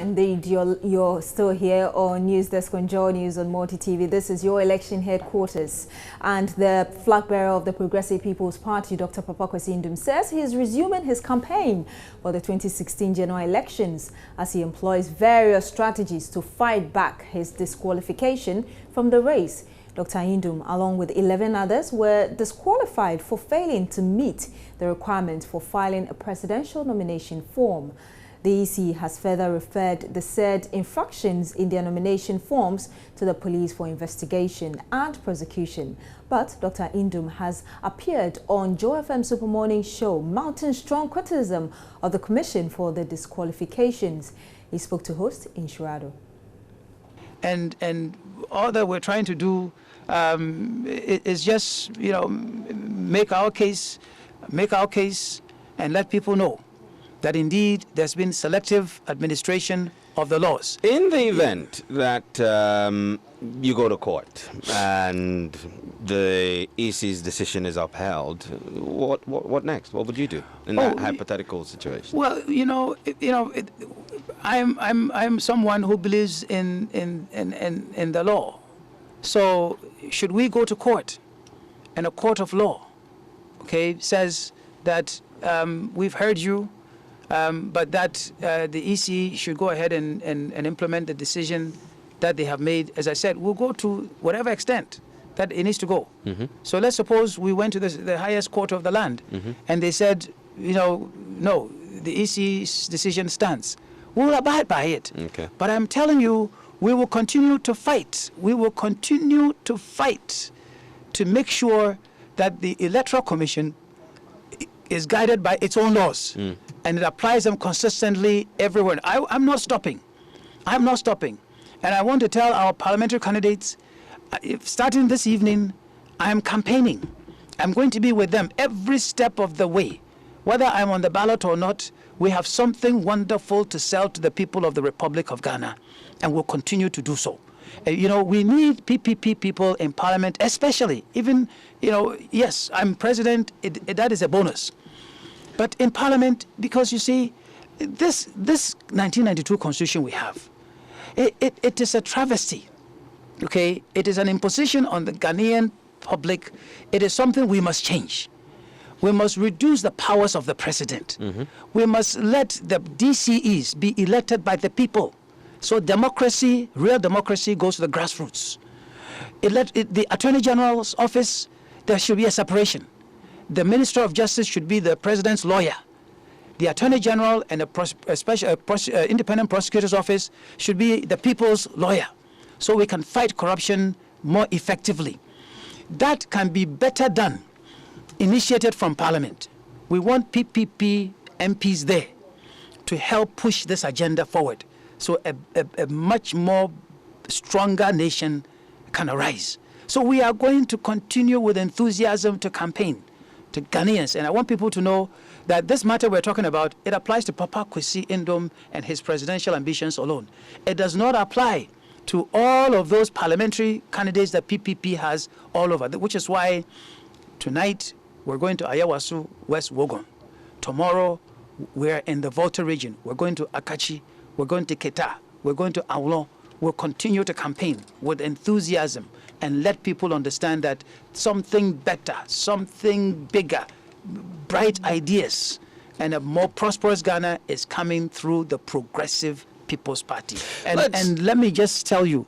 Indeed, you're still here on News Desk on Joy News on Multi TV. This is your election headquarters, and the flag bearer of the Progressive People's Party, Dr. Papa Kwesi Ndum, says he is resuming his campaign for the 2016 general elections as he employs various strategies to fight back his disqualification from the race. Dr. Ndum, along with 11 others, were disqualified for failing to meet the requirements for filing a presidential nomination form. The EC has further referred the said infractions in their nomination forms to the police for investigation and prosecution. But Dr. Ndum has appeared on Joy FM Super Morning Show, mounting strong criticism of the Commission for the disqualifications. He spoke to host in Shirado. And all that we're trying to do is just, make our case and let people know that indeed there's been selective administration of the laws. In the event that you go to court and the EC's decision is upheld, what next? What would you do in that hypothetical situation? Well, I'm someone who believes in the law. So should we go to court, and a court of law, says that we've heard you, but that the EC should go ahead and implement the decision that they have made. As I said, we'll go to whatever extent that it needs to go. Mm-hmm. So let's suppose we went to the highest court of the land, and they said, no, the EC's decision stands. We'll abide by it. Okay. But I'm telling you, we will continue to fight. We will continue to fight to make sure that the Electoral Commission is guided by its own laws, and it applies them consistently everywhere. I'm not stopping. I'm not stopping. And I want to tell our parliamentary candidates, starting this evening, I am campaigning. I'm going to be with them every step of the way. Whether I'm on the ballot or not, we have something wonderful to sell to the people of the Republic of Ghana, and we'll continue to do so. We need PPP people in Parliament, especially, even, yes, I'm president, that is a bonus. But in Parliament, because you see, this 1992 Constitution we have, it is a travesty, It is an imposition on the Ghanaian public. It is something we must change. We must reduce the powers of the president. We must let the DCEs be elected by the people. So democracy, real democracy, goes to the grassroots. The Attorney General's office, there should be a separation. The Minister of Justice should be the president's lawyer. The Attorney General and the independent prosecutor's office should be the people's lawyer, so we can fight corruption more effectively. That can be better done, initiated from Parliament. We want PPP MPs there to help push this agenda forward, so a much more stronger nation can arise. So we are going to continue with enthusiasm to campaign to Ghanaians. And I want people to know that this matter we're talking about, it applies to Papa Kwesi Ndum and his presidential ambitions alone. It does not apply to all of those parliamentary candidates that PPP has all over, which is why tonight we're going to Owusu, West Wogon. Tomorrow we're in the Volta region. We're going to Akachi. We're going to Keta. We're going to Aulon. We'll continue to campaign with enthusiasm and let people understand that something better, something bigger, bright ideas, and a more prosperous Ghana is coming through the Progressive People's Party. And let me just tell you,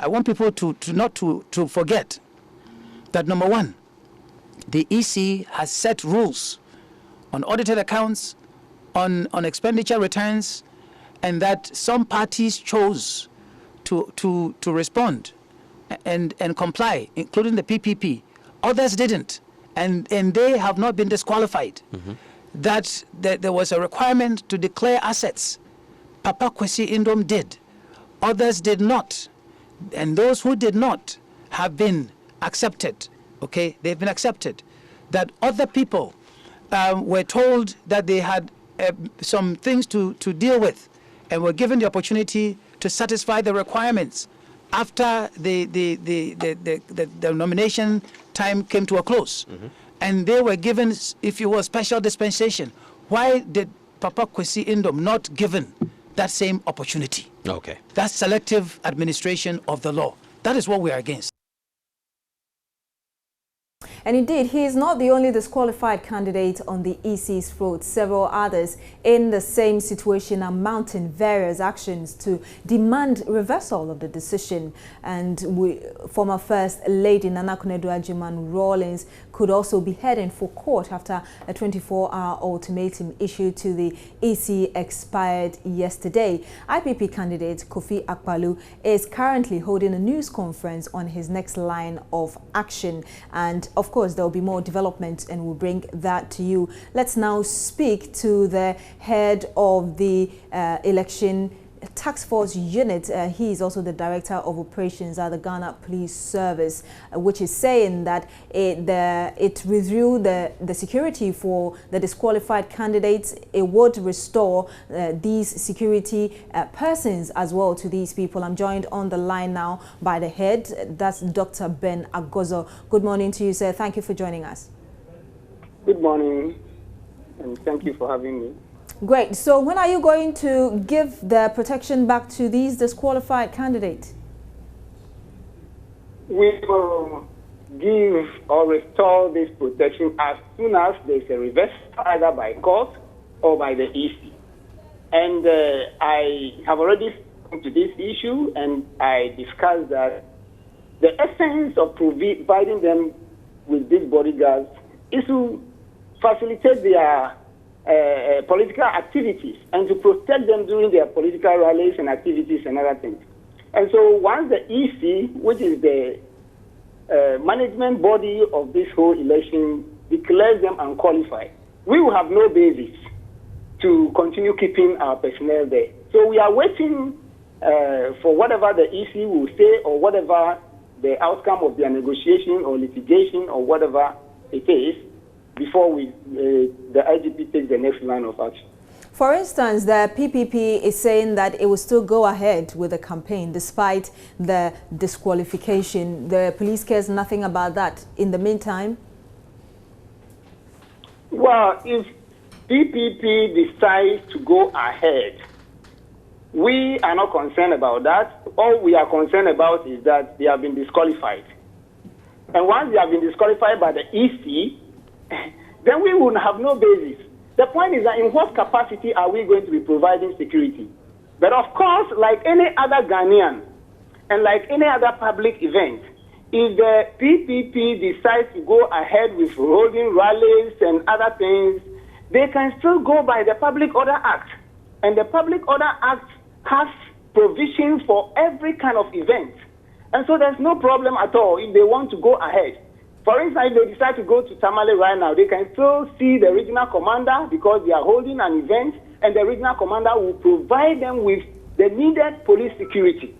I want people to not forget that, number one, the EC has set rules on audited accounts, on expenditure returns, and that some parties chose to respond and comply, including the PPP. Others didn't, and they have not been disqualified. That there was a requirement to declare assets. Papa Kwesi Ndum did. Others did not. And those who did not have been accepted. They've been accepted. That other people were told that they had some things to deal with, and were given the opportunity to satisfy the requirements after the nomination time came to a close. And they were given, if you will, special dispensation. Why did Papa Kwesi Ndum not given that same opportunity. Okay. That's selective administration of the law. That is what we are against. And indeed, he is not the only disqualified candidate on the EC's float. Several others in the same situation are mounting various actions to demand reversal of the decision. And former First Lady Nana Konadu Rawlings could also be heading for court after a 24-hour ultimatum issued to the EC expired yesterday. IPP candidate Kofi Akpalu is currently holding a news conference on his next line of action. And of course, there will be more development and we'll bring that to you. Let's now speak to the head of the election task force unit. He is also the director of operations at the Ghana Police Service, which is saying that it withdrew the security for the disqualified candidates. It would restore these security persons as well to these people. I'm joined on the line now by the head, that's Dr. Ben Osei. Good morning to you, sir. Thank you for joining us. Good morning, and thank you for having me. Great. So when are you going to give the protection back to these disqualified candidates? We will give or restore this protection as soon as there's a reversal, either by court or by the EC. And I have already spoken to this issue, and I discussed that the essence of providing them with these bodyguards is to facilitate their political activities and to protect them during their political rallies and activities and other things. And so once the EC, which is the management body of this whole election, declares them unqualified, we will have no basis to continue keeping our personnel there. So we are waiting for whatever the EC will say or whatever the outcome of their negotiation or litigation or whatever it is, before the IGP takes the next line of action. For instance, the PPP is saying that it will still go ahead with the campaign despite the disqualification. The police cares nothing about that. In the meantime? Well, if PPP decides to go ahead, we are not concerned about that. All we are concerned about is that they have been disqualified. And once they have been disqualified by the EC, then we will have no basis. The point is that in what capacity are we going to be providing security? But of course, like any other Ghanaian and like any other public event, if the PPP decides to go ahead with holding rallies and other things, they can still go by the Public Order Act. And the Public Order Act has provision for every kind of event. And so there's no problem at all if they want to go ahead. For instance, if they decide to go to Tamale right now, they can still see the regional commander because they are holding an event, and the regional commander will provide them with the needed police security.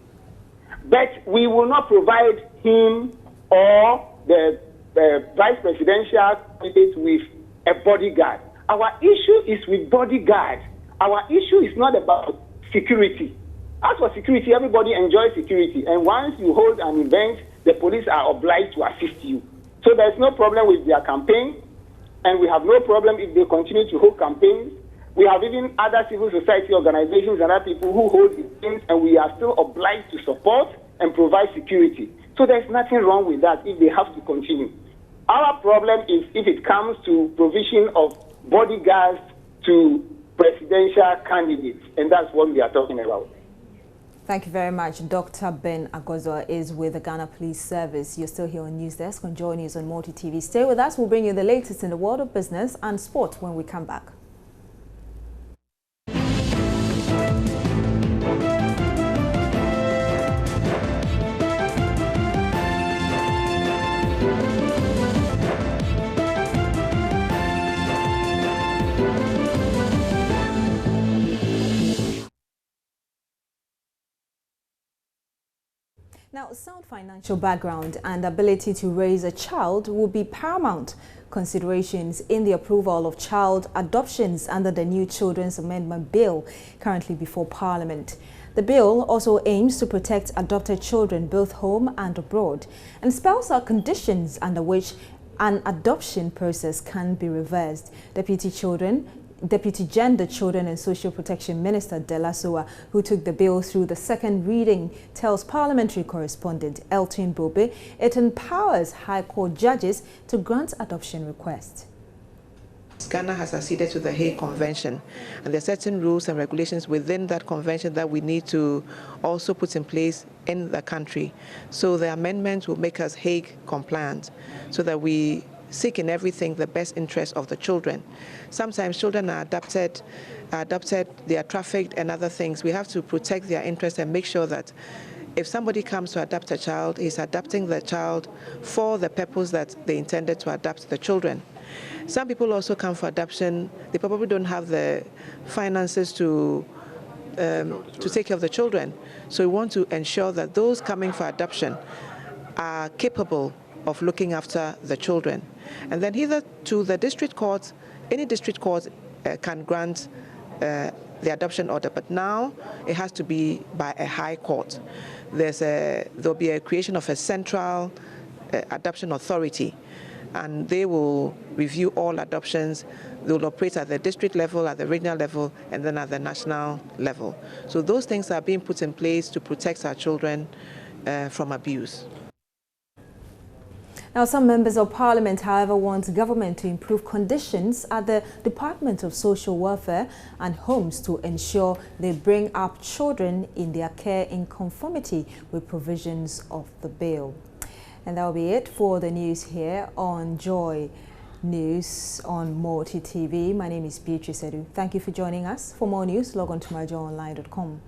But we will not provide him or the vice presidential candidate with a bodyguard. Our issue is with bodyguard. Our issue is not about security. As for security, everybody enjoys security. And once you hold an event, the police are obliged to assist you. So there's no problem with their campaign, and we have no problem if they continue to hold campaigns. We have even other civil society organizations and other people who hold events, and we are still obliged to support and provide security. So there's nothing wrong with that if they have to continue. Our problem is if it comes to provision of bodyguards to presidential candidates, and that's what we are talking about. Thank you very much. Dr. Ben Osei is with the Ghana Police Service. You're still here on News Desk on Joy News on Multi TV. Stay with us. We'll bring you the latest in the world of business and sport when we come back. Now, sound financial background and ability to raise a child will be paramount considerations in the approval of child adoptions under the new Children's Amendment Bill currently before Parliament. The bill also aims to protect adopted children both home and abroad and spells out conditions under which an adoption process can be reversed. Deputy Deputy Gender, Children and Social Protection Minister Delasoa, who took the bill through the second reading, tells parliamentary correspondent Elton Bobe it empowers High Court judges to grant adoption requests. Ghana has acceded to the Hague Convention, and there are certain rules and regulations within that convention that we need to also put in place in the country. So the amendment will make us Hague compliant so that we seek in everything the best interest of the children. Sometimes children are adopted, they are trafficked and other things. We have to protect their interests and make sure that if somebody comes to adopt a child, he's adopting the child for the purpose that they intended to adopt the children. Some people also come for adoption. They probably don't have the finances to take care of the children. So we want to ensure that those coming for adoption are capable of looking after the children. And then either to the district court, any district court can grant the adoption order, but now it has to be by a high court. There'll be a creation of a central adoption authority, and they will review all adoptions. They will operate at the district level, at the regional level, and then at the national level. So those things are being put in place to protect our children from abuse. Now, some members of parliament, however, want government to improve conditions at the Department of Social Welfare and Homes to ensure they bring up children in their care in conformity with provisions of the bill. And that will be it for the news here on Joy News on Multi TV. My name is Beatrice Edu. Thank you for joining us. For more news, log on to myjoyonline.com.